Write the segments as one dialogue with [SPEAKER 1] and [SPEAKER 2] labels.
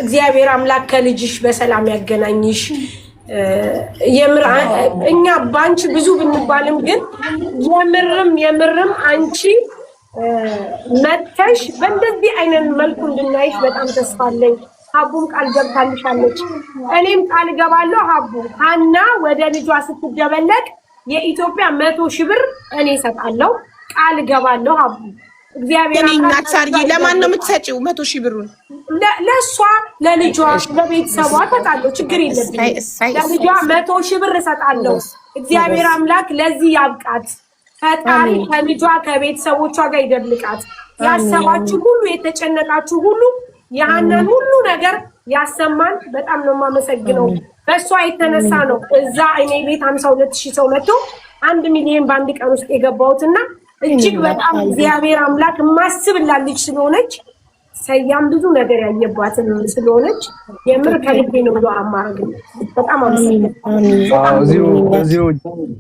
[SPEAKER 1] እግዚአብሔር አምላክ ከልጅሽ በሰላም ያገናኝሽ። የምር እኛ ባንቺ ብዙ ብንባልም ግን የምርም አንቺ መተሽ በእንደዚህ አይነት መልኩ እንድናይሽ በጣም ተስፋ አለኝ። ሀቡም ቃል ገብታልሻለች፣ እኔም ቃል ገባለሁ። ሀቡ ሀና ወደ ልጇ ስትደበለቅ የኢትዮጵያ 100,000 ብር እኔ እሰጣለሁ፣ ቃል ገባለሁ። ሀቡ እግዚአብሔር
[SPEAKER 2] እናት ሳርዬ ለማን ነው የምትሰጪው 100,000 ብሩን?
[SPEAKER 1] ለሷ ለልጇ ለቤተሰቧ እሰጣለሁ፣ ችግር የለብኝም። ለልጇ 100,000 ብር እሰጣለሁ። እግዚአብሔር አምላክ ለዚህ ያብቃት። ፈጣሪ ከልጇ ከቤተሰቦቿ ጋር ይደብልቃት። ያሰባችሁ ሁሉ የተጨነቃችሁ ሁሉ የሀናን ሁሉ ነገር ያሰማን። በጣም ነው የማመሰግነው። በሷ የተነሳ ነው እዛ እኔ ቤት 52,000 ሰው መጥቶ 1 ሚሊዮን በአንድ ቀን ውስጥ የገባሁትና እጅግ በጣም እግዚአብሔር አምላክ ማስብላት ልጅ ስለሆነች ሰያም ብዙ ነገር ያየባትን ስለሆነች የምር ከልቤ ነው ብሎ አማረግ በጣም አመሰግናለሁ።
[SPEAKER 3] እዚሁ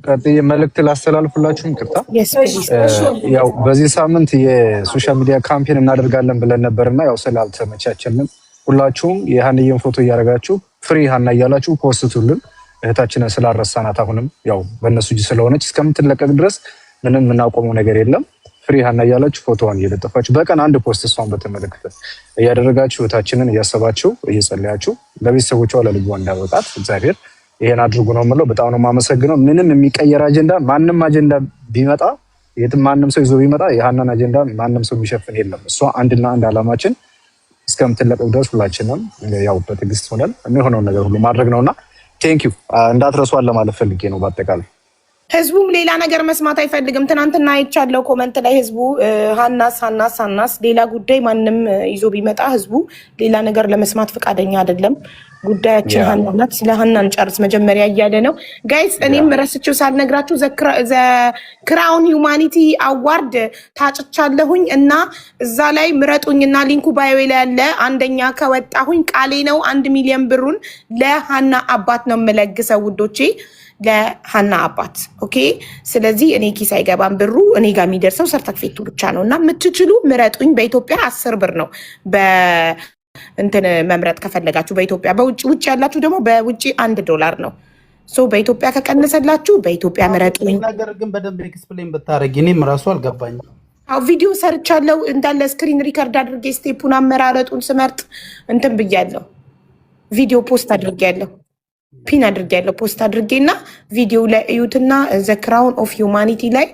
[SPEAKER 3] ቀጥዬ መልእክት ላስተላልፍላችሁም ቅርታ ያው በዚህ ሳምንት የሶሻል ሚዲያ ካምፔን እናደርጋለን ብለን ነበርና ያው ስላልተመቻቸንም ሁላችሁም የሀንዬን ፎቶ እያደረጋችሁ ፍሪ ሀና እያላችሁ ፖስቱልን። እህታችንን ስላረሳናት አሁንም ያው በእነሱ እጅ ስለሆነች እስከምትለቀቅ ድረስ ምንም የምናቆመው ነገር የለም። ፍሪ ሀና እያላችሁ ፎቶዋን እየለጠፋችሁ በቀን አንድ ፖስት እሷን በተመለከተ እያደረጋችሁ እህታችንን እያሰባችሁ እየጸለያችሁ ለቤተሰቦቿ ለልጇ እንዳበቃት እግዚአብሔር ይሄን አድርጉ ነው የምለው። በጣም ነው የማመሰግነው። ምንም የሚቀየር አጀንዳ ማንም አጀንዳ ቢመጣ የትም ማንም ሰው ይዞ ቢመጣ የሀናን አጀንዳ ማንም ሰው የሚሸፍን የለም። እሷ አንድና አንድ አላማችን እስከምትለቀቅ ድረስ ሁላችንም ያው በትዕግስት ሆነን የሚሆነውን ነገር ሁሉ ማድረግ ነውና ቴንኪው እንዳትረሷን ለማለት ፈልጌ ነው። በአጠቃላይ
[SPEAKER 2] ህዝቡም ሌላ ነገር መስማት አይፈልግም። ትናንትና አይቻለው ኮመንት ላይ ህዝቡ ሀናስ ሌላ ጉዳይ ማንም ይዞ ቢመጣ ህዝቡ ሌላ ነገር ለመስማት ፈቃደኛ አይደለም። ጉዳያችን ሀና ናት፣ ስለ ሀና እንጨርስ መጀመሪያ እያለ ነው። ጋይስ እኔም ረስቼው ሳልነግራችሁ ዘ ክራውን ሂውማኒቲ አዋርድ ታጭቻለሁኝ እና እዛ ላይ ምረጡኝና ሊንኩ ባዮ ላይ ያለ አንደኛ ከወጣሁኝ ቃሌ ነው 1 ሚሊዮን ብሩን ለሀና አባት ነው የምለግሰው ውዶቼ፣ ለሀና አባት ኦኬ። ስለዚህ እኔ ኪስ አይገባም ብሩ እኔ ጋር የሚደርሰው ሰርተክፌቱ ብቻ ነው እና የምትችሉ ምረጡኝ። በኢትዮጵያ 10 ብር ነው እንትን መምረጥ ከፈለጋችሁ በኢትዮጵያ። ውጭ ያላችሁ ደግሞ በውጭ $1 ነው። ሶ በኢትዮጵያ ከቀነሰላችሁ በኢትዮጵያ ምረጡኝ።
[SPEAKER 4] ነገር ግን በደንብ ኤክስፕሌን ብታረጊ እኔም ራሱ አልገባኝም።
[SPEAKER 2] ቪዲዮ ሰርቻለሁ እንዳለ ስክሪን ሪከርድ አድርጌ ስቴፑን አመራረጡን ስመርጥ እንትን ብያለሁ። ቪዲዮ ፖስት አድርጌያለሁ፣ ፒን አድርጌያለሁ ፖስት አድርጌና ቪዲዮ ላይ እዩትና ዘ ክራውን ኦፍ ሂውማኒቲ ላይ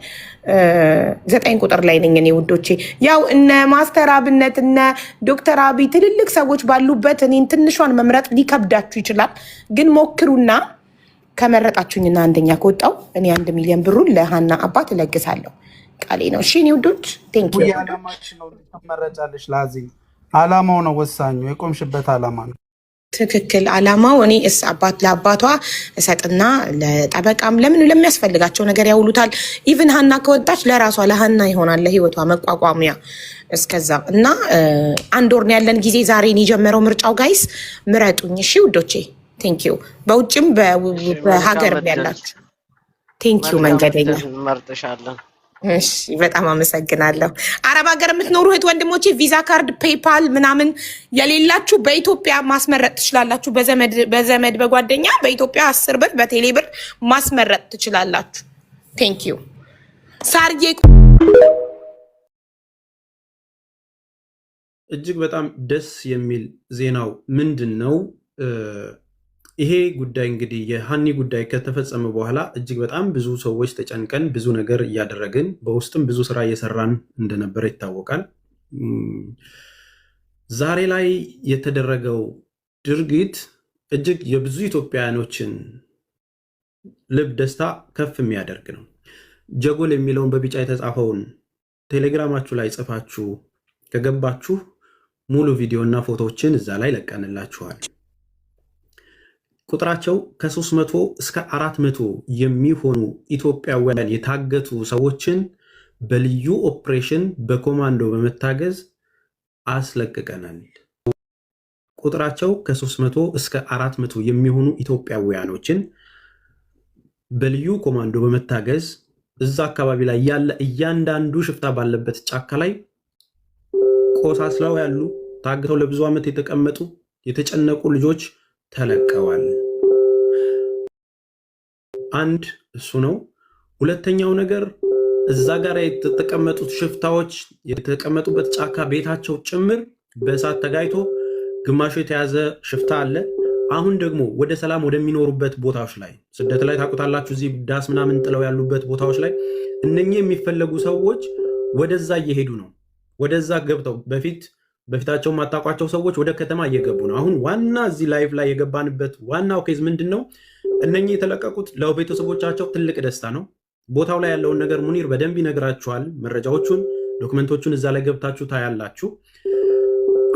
[SPEAKER 2] 9 ቁጥር ላይ ነኝ እኔ ውዶቼ። ያው እነ ማስተር አብነት እነ ዶክተር አብይ ትልልቅ ሰዎች ባሉበት እኔን ትንሿን መምረጥ ሊከብዳችሁ ይችላል። ግን ሞክሩና ከመረጣችሁኝና አንደኛ ከወጣው እኔ 1 ሚሊዮን ብሩን ለሀና አባት እለግሳለሁ። ቃሌ ነው። እሺ እኔ ውዶች ቴንክ ዩ።
[SPEAKER 4] አላማሽ ነው ተመረጫለሽ። አላማው ነው ወሳኙ፣ የቆምሽበት አላማ ነው
[SPEAKER 2] ትክክል። አላማው እኔ አባት ለአባቷ እሰጥና ለጠበቃም ለምን ለሚያስፈልጋቸው ነገር ያውሉታል። ኢቭን ሀና ከወጣች ለራሷ ለሀና ይሆናል ለህይወቷ መቋቋሚያ እስከዛ እና 1 ወር ያለን ጊዜ ዛሬን የጀመረው ምርጫው። ጋይስ ምረጡኝ እሺ ውዶቼ ቴንኪዩ። በውጭም በሀገር ያላችሁ ቴንኪዩ። መንገደኛ
[SPEAKER 5] መርጥሻለን።
[SPEAKER 2] እሺ በጣም አመሰግናለሁ። አረብ ሀገር የምትኖሩ እህት ወንድሞቼ ቪዛ ካርድ ፔፓል ምናምን የሌላችሁ በኢትዮጵያ ማስመረጥ ትችላላችሁ። በዘመድ በጓደኛ በኢትዮጵያ 10 ብር በቴሌ ብር ማስመረጥ ትችላላችሁ። ቴንክ ዩ ሳርዬ።
[SPEAKER 6] እጅግ በጣም ደስ የሚል ዜናው ምንድን ነው? ይሄ ጉዳይ እንግዲህ የሀኒ ጉዳይ ከተፈጸመ በኋላ እጅግ በጣም ብዙ ሰዎች ተጨንቀን ብዙ ነገር እያደረግን በውስጥም ብዙ ስራ እየሰራን እንደነበረ ይታወቃል። ዛሬ ላይ የተደረገው ድርጊት እጅግ የብዙ ኢትዮጵያውያኖችን ልብ ደስታ ከፍ የሚያደርግ ነው። ጀጎል የሚለውን በቢጫ የተጻፈውን ቴሌግራማችሁ ላይ ጽፋችሁ ከገባችሁ ሙሉ ቪዲዮ እና ፎቶዎችን እዛ ላይ ለቀንላችኋል። ቁጥራቸው ከ300 እስከ 400 የሚሆኑ ኢትዮጵያውያን የታገቱ ሰዎችን በልዩ ኦፕሬሽን በኮማንዶ በመታገዝ አስለቅቀናል። ቁጥራቸው ከ300 እስከ 400 የሚሆኑ ኢትዮጵያውያኖችን በልዩ ኮማንዶ በመታገዝ እዛ አካባቢ ላይ ያለ እያንዳንዱ ሽፍታ ባለበት ጫካ ላይ ቆሳስለው ያሉ ታግተው ለብዙ ዓመት የተቀመጡ የተጨነቁ ልጆች ተለቀዋል። አንድ እሱ ነው። ሁለተኛው ነገር እዛ ጋር የተቀመጡት ሽፍታዎች የተቀመጡበት ጫካ ቤታቸው ጭምር በእሳት ተጋይቶ ግማሹ የተያዘ ሽፍታ አለ። አሁን ደግሞ ወደ ሰላም ወደሚኖሩበት ቦታዎች ላይ ስደት ላይ ታውቁታላችሁ፣ እዚህ ዳስ ምናምን ጥለው ያሉበት ቦታዎች ላይ እነኚህ የሚፈለጉ ሰዎች ወደዛ እየሄዱ ነው። ወደዛ ገብተው በፊታቸው ማታቋቸው ሰዎች ወደ ከተማ እየገቡ ነው። አሁን ዋና እዚህ ላይፍ ላይ የገባንበት ዋናው ኬዝ ምንድን ነው? እነኚህ የተለቀቁት ለቤተሰቦቻቸው ትልቅ ደስታ ነው። ቦታው ላይ ያለውን ነገር ሙኒር በደንብ ይነግራችኋል። መረጃዎቹን፣ ዶክመንቶቹን እዛ ላይ ገብታችሁ ታያላችሁ።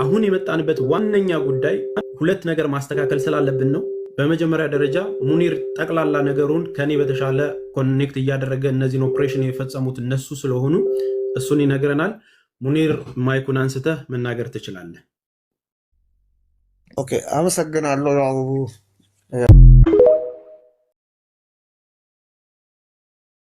[SPEAKER 6] አሁን የመጣንበት ዋነኛ ጉዳይ ሁለት ነገር ማስተካከል ስላለብን ነው። በመጀመሪያ ደረጃ ሙኒር ጠቅላላ ነገሩን ከኔ በተሻለ ኮኔክት እያደረገ እነዚህን ኦፕሬሽን የፈጸሙት እነሱ ስለሆኑ እሱን ይነግረናል። ሙኒር ማይኩን አንስተህ መናገር ትችላለህ።
[SPEAKER 5] ኦኬ፣ አመሰግናለሁ።